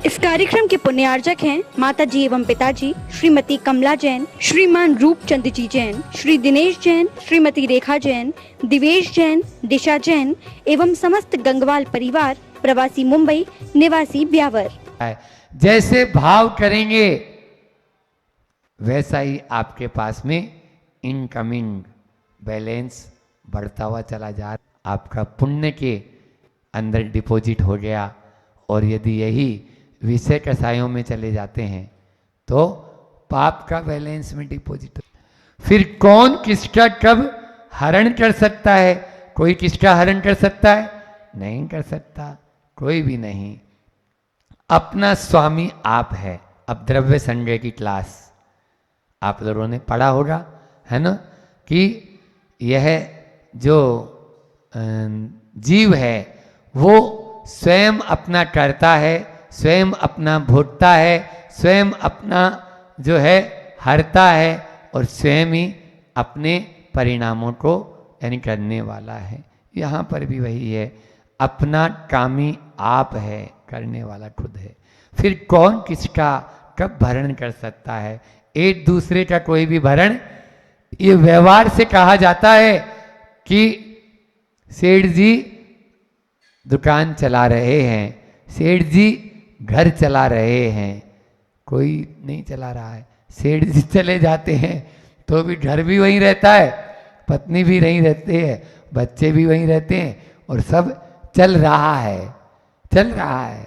इस कार्यक्रम के पुण्यार्जक हैं माता जी एवं पिताजी श्रीमती कमला जैन, श्रीमान रूपचंद जी जैन, श्री दिनेश जैन, श्रीमती रेखा जैन, दिवेश जैन, दिशा जैन एवं समस्त गंगवाल परिवार, प्रवासी मुंबई, निवासी ब्यावर। जैसे भाव करेंगे वैसा ही आपके पास में इनकमिंग बैलेंस बढ़ता हुआ चला जा रहा, आपका पुण्य के अंदर डिपॉजिट हो गया। और यदि यही विषय कसायों में चले जाते हैं तो पाप का बैलेंस में डिपॉजिट। फिर कौन किसका कब हरण कर सकता है? कोई किसका हरण कर सकता है? नहीं कर सकता, कोई भी नहीं। अपना स्वामी आप है। अब द्रव्य संग्रह की क्लास आप लोगों ने पढ़ा होगा, है ना, कि यह जो जीव है वो स्वयं अपना करता है, स्वयं अपना भोगता है, स्वयं अपना जो है हरता है और स्वयं ही अपने परिणामों को यानी करने वाला है। यहाँ पर भी वही है, अपना कामी आप है, करने वाला खुद है। फिर कौन किसका कब भरण कर सकता है? एक दूसरे का कोई भी भरण, ये व्यवहार से कहा जाता है कि सेठ जी दुकान चला रहे हैं, सेठ जी घर चला रहे हैं, कोई नहीं चला रहा है। सेठ जी चले जाते हैं तो भी घर भी वहीं रहता है, पत्नी भी वहीं रहती है, बच्चे भी वहीं रहते हैं और सब चल रहा है, चल रहा है।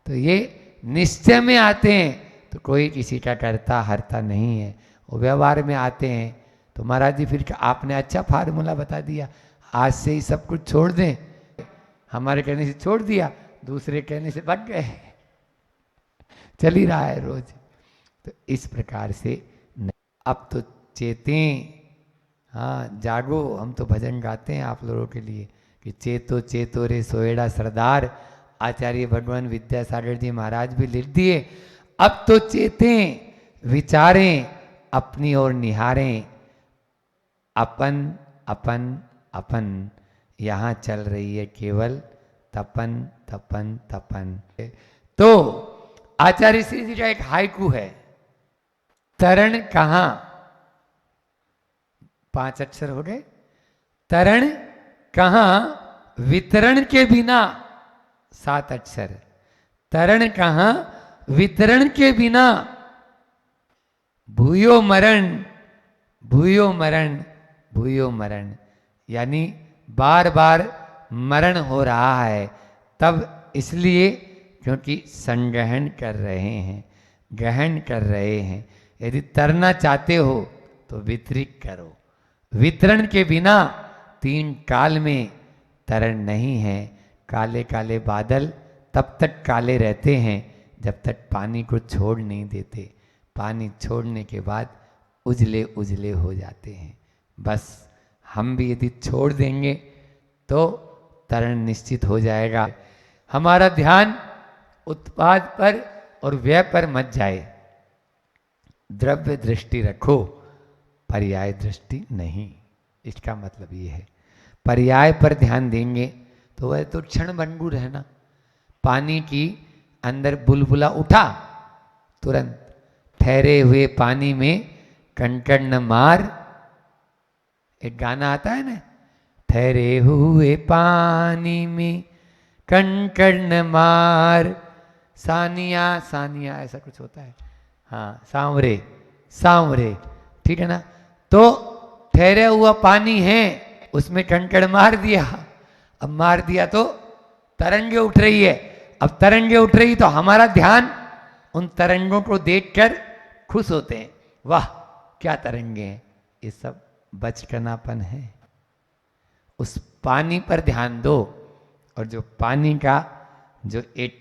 तो ये निश्चय में आते हैं तो कोई किसी का करता हरता नहीं है। वो व्यवहार में आते हैं तो महाराज जी फिर आपने अच्छा फार्मूला बता दिया, आज से ही सब कुछ छोड़ दें। हमारे कहने से छोड़ दिया, दूसरे कहने से भाग गए, चल ही रहा है रोज। तो इस प्रकार से अब तो चेतें, हाँ जागो। हम तो भजन गाते हैं आप लोगों के लिए कि चेतो चेतो रे सोएड़ा सरदार। आचार्य भगवान विद्यासागर जी महाराज भी लिख दिए, अब तो चेतें, विचारें, अपनी ओर निहारें, अपन अपन अपन। यहाँ चल रही है केवल तपन तपन तपन। तो आचार्य श्री जी का एक हाइकू है, तरण कहाँ, 5 अक्षर हो गए। तरण कहाँ वितरण के बिना, 7 अक्षर। तरण कहाँ वितरण के बिना, भूयो मरण, भूयो मरण, भूयो मरण। यानी बार बार मरण हो रहा है, तब इसलिए क्योंकि संग्रहण कर रहे हैं, ग्रहण कर रहे हैं। यदि तरना चाहते हो तो वितरित करो। वितरण के बिना 3 काल में तरण नहीं है। काले काले बादल तब तक काले रहते हैं जब तक पानी को छोड़ नहीं देते। पानी छोड़ने के बाद उजले उजले हो जाते हैं। बस हम भी यदि छोड़ देंगे तो तरण निश्चित हो जाएगा। हमारा ध्यान उत्पाद पर और व्यय पर मत जाए। द्रव्य दृष्टि रखो, पर्याय दृष्टि नहीं। इसका मतलब ये है, पर्याय पर ध्यान देंगे तो वह तो क्षण भंगुर है ना। पानी की अंदर बुलबुला उठा, तुरंत ठहरे हुए पानी में कंकड़ न मार। एक गाना आता है ना, ठहरे हुए पानी में कंकड़ न मार, सानिया सानिया, ऐसा कुछ होता है। हाँ, सांवरे सांवरे, ठीक है ना। तो ठहरे हुआ पानी है, उसमें कंकड़ मार दिया। अब मार दिया तो तरंगे उठ रही है। अब तरंगे उठ रही तो हमारा ध्यान उन तरंगों को देखकर खुश होते हैं, वाह क्या तरंगे हैं। ये सब बचपनापन है। उस पानी पर ध्यान दो और जो पानी का जो एक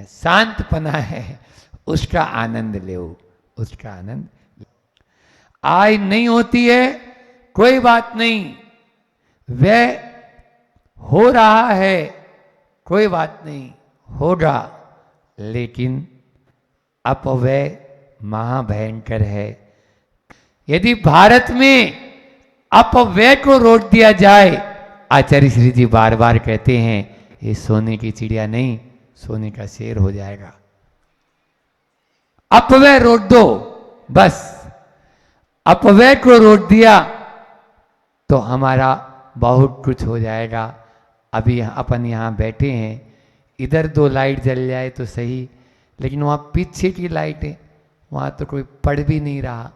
शांतपना है उसका आनंद लो, उसका आनंद। आय नहीं होती है, कोई बात नहीं, वह हो रहा है, कोई बात नहीं, होगा। लेकिन अपव्यय महाभयंकर है। यदि भारत में अपव्यय को रोक दिया जाए, आचार्य श्री जी बार बार कहते हैं, ये सोने की चिड़िया नहीं, सोने का शेर हो जाएगा। अपव्यय रोक दो, बस अपव्यय को रोक दिया तो हमारा बहुत कुछ हो जाएगा। अभी अपन यहाँ बैठे हैं, इधर 2 लाइट जल जाए तो सही, लेकिन वहाँ पीछे की लाइट है, वहाँ तो कोई पढ़ भी नहीं रहा,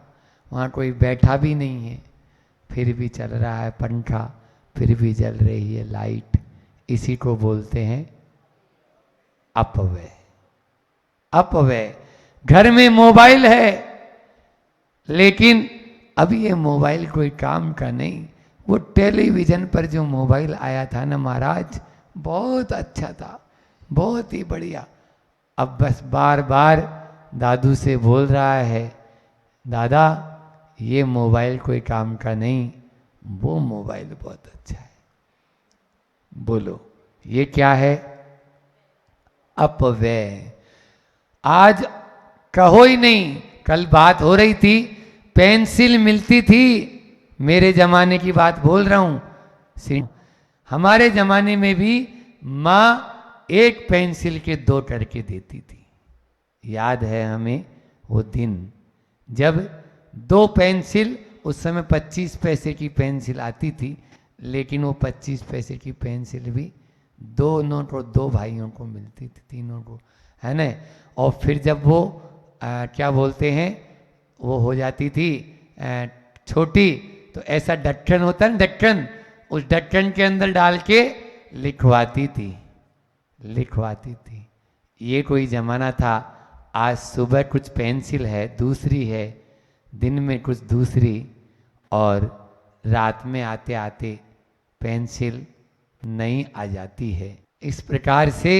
वहाँ कोई बैठा भी नहीं है, फिर भी चल रहा है पंखा, फिर भी जल रही है लाइट। इसी को बोलते हैं अपव्यय। अपव्यय। घर में मोबाइल है, लेकिन अभी ये मोबाइल कोई काम का नहीं। वो टेलीविजन पर जो मोबाइल आया था ना महाराज, बहुत अच्छा था, बहुत ही बढ़िया। अब बस बार बार दादू से बोल रहा है, दादा ये मोबाइल कोई काम का नहीं, वो मोबाइल बहुत अच्छा है। बोलो ये क्या है? अपव्यय। आज कहो ही नहीं, कल बात हो रही थी, पेंसिल मिलती थी, मेरे जमाने की बात बोल रहा हूं। हमारे जमाने में भी माँ एक पेंसिल के 2 करके देती थी। याद है हमें वो दिन जब 2 पेंसिल, उस समय 25 पैसे की पेंसिल आती थी, लेकिन वो 25 पैसे की पेंसिल भी दोनों को, 2 भाइयों को मिलती थी, तीनों को, है ना। और फिर जब वो क्या बोलते हैं, वो हो जाती थी छोटी, तो ऐसा ढक्कन होता है ना, ढक्कन, उस ढक्कन के अंदर डाल के लिखवाती थी, लिखवाती थी। ये कोई जमाना था। आज सुबह कुछ पेंसिल है, दूसरी है, दिन में कुछ दूसरी, और रात में आते आते पेंसिल नई आ जाती है। इस प्रकार से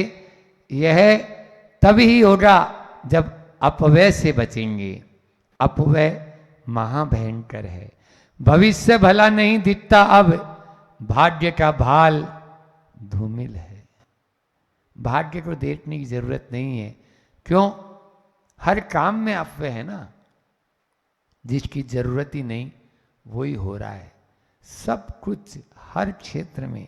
यह तभी होगा जब अपव्यय से बचेंगे। अपव्यय महाभयंकर है। भविष्य भला नहीं दिखता अब, भाग्य का भाल धूमिल है। भाग्य को देखने की जरूरत नहीं है। क्यों? हर काम में अपव्यय है ना। जिसकी जरूरत ही नहीं वही हो रहा है। सब कुछ हर क्षेत्र में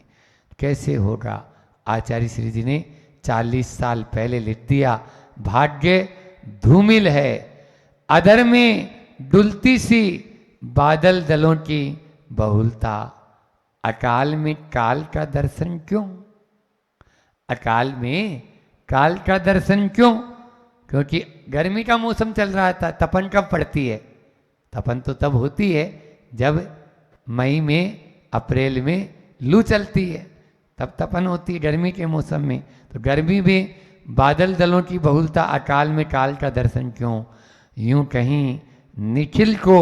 कैसे होगा? आचार्य श्री जी ने 40 साल पहले लिख दिया, भाग्य धूमिल है, अधर में डुलती सी बादल दलों की बहुलता, अकाल में काल का दर्शन क्यों? अकाल में काल का दर्शन क्यों? क्योंकि गर्मी का मौसम चल रहा था। तपन कब पड़ती है? तपन तो तब होती है जब मई में, अप्रैल में लू चलती है, तब तपन होती है गर्मी के मौसम में। तो गर्मी में बादल दलों की बहुलता, अकाल में काल का दर्शन क्यों? यूं कहीं निखिल को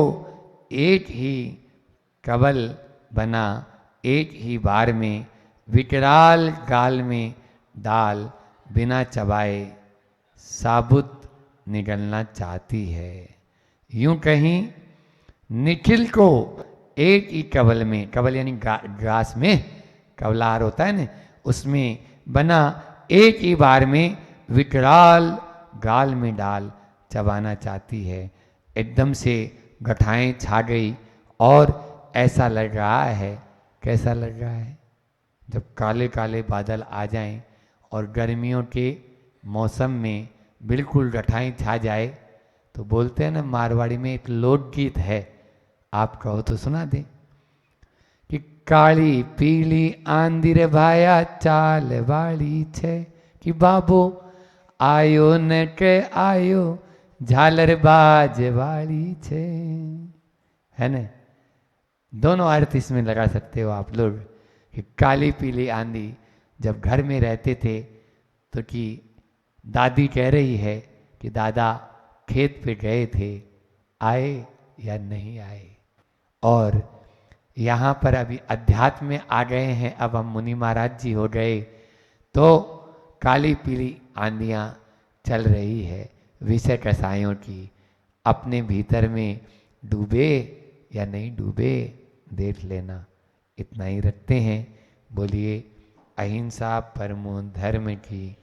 एक ही कवल बना, एक ही बार में विकराल गाल में दाल बिना चबाए साबुत निगलना चाहती है। यूं कहीं निखिल को एक ही कवल में, कवल यानी घास में कवलार होता है ना, उसमें बना एक ही बार में विकराल गाल में डाल चबाना चाहती है। एकदम से गठाएं छा गई और ऐसा लग रहा है, कैसा लग रहा है? जब काले काले बादल आ जाएं और गर्मियों के मौसम में बिल्कुल गठाएं छा जाए, तो बोलते हैं ना, मारवाड़ी में एक लोकगीत है, आप कहो तो सुना दें कि काली पीली आंधी भाया चाल वाली छे, कि बाबो आयो न के आयो झालर बाज वाली छे, है ना। दोनों अर्थ इसमें लगा सकते हो आप लोग कि काली पीली आंधी, जब घर में रहते थे तो कि दादी कह रही है कि दादा खेत पे गए थे, आए या नहीं आए। और यहाँ पर अभी अध्यात्म में आ गए हैं, अब हम मुनि महाराज जी हो गए, तो काली पीली आंधियाँ चल रही है विषय कसायों की। अपने भीतर में डूबे या नहीं डूबे देख लेना। इतना ही रखते हैं। बोलिए अहिंसा परमो धर्म की।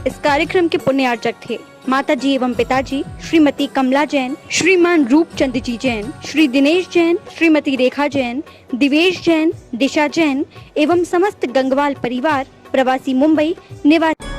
इस कार्यक्रम के पुण्यार्चक थे माता जी एवं पिताजी श्रीमती कमला जैन, श्रीमान रूपचंद जी जैन, श्री दिनेश जैन, श्रीमती रेखा जैन, दिवेश जैन, दिशा जैन एवं समस्त गंगवाल परिवार प्रवासी मुंबई निवासी।